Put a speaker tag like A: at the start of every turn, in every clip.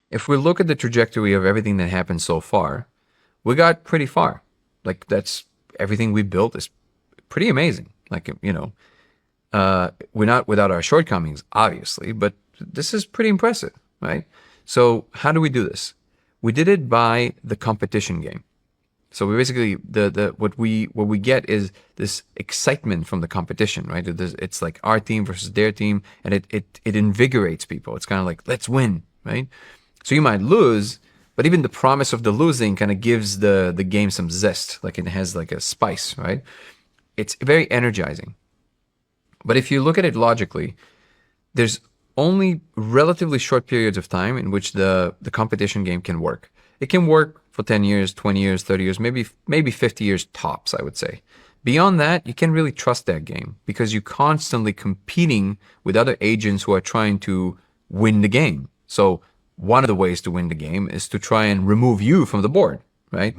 A: If we look at the trajectory of everything that happened so far, we got pretty far. Like that's everything we built is pretty amazing. Like we're not without our shortcomings, obviously, but this is pretty impressive, right? So how do we do this? We did it by the competition game. So we basically the what we get is this excitement from the competition, right? It's like our team versus their team, and it invigorates people. It's kind of like let's win, right? So you might lose, but even the promise of the losing kind of gives the game some zest, like it has like a spice, right? It's very energizing. But if you look at it logically, there's only relatively short periods of time in which the competition game can work. It can work for 10 years, 20 years, 30 years, maybe 50 years tops, I would say. Beyond that, you can't really trust that game because you're constantly competing with other agents who are trying to win the game. So one of the ways to win the game is to try and remove you from the board, right?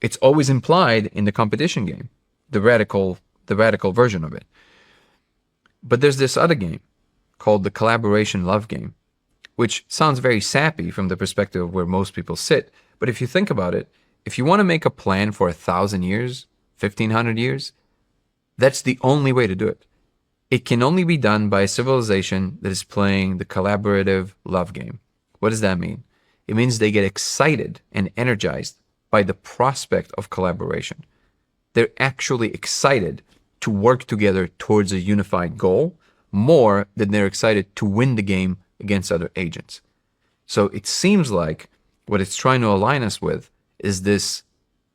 A: It's always implied in the competition game, the radical version of it. But there's this other game called the collaboration love game, which sounds very sappy from the perspective of where most people sit. But if you think about it, if you want to make a plan for 1,000 years, 1,500 years, that's the only way to do it. It can only be done by a civilization that is playing the collaborative love game. What does that mean? It means they get excited and energized by the prospect of collaboration. They're actually excited to work together towards a unified goal more than they're excited to win the game against other agents. So it seems like what it's trying to align us with is this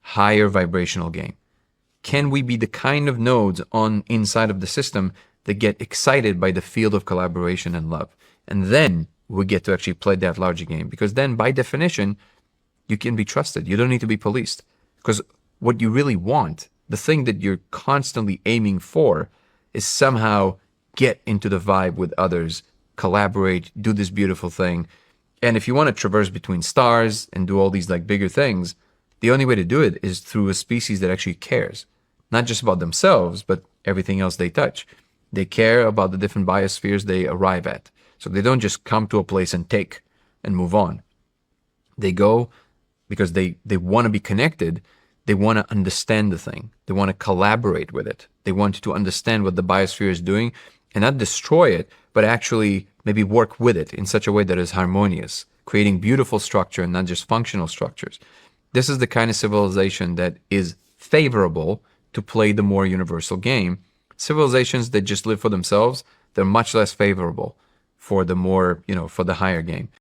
A: higher vibrational game. Can we be the kind of nodes on inside of the system that get excited by the field of collaboration and love? And then we get to actually play that larger game, because then by definition, you can be trusted. You don't need to be policed, because what you really want, the thing that you're constantly aiming for, is somehow get into the vibe with others, collaborate, do this beautiful thing. And if you want to traverse between stars and do all these like bigger things, the only way to do it is through a species that actually cares, not just about themselves, but everything else they touch. They care about the different biospheres they arrive at. So they don't just come to a place and take and move on. They go because they want to be connected. They want to understand the thing. They want to collaborate with it. They want to understand what the biosphere is doing and not destroy it, but actually maybe work with it in such a way that is harmonious, creating beautiful structure and not just functional structures. This is the kind of civilization that is favorable to play the more universal game. Civilizations that just live for themselves, they're much less favorable for the more, for the higher game.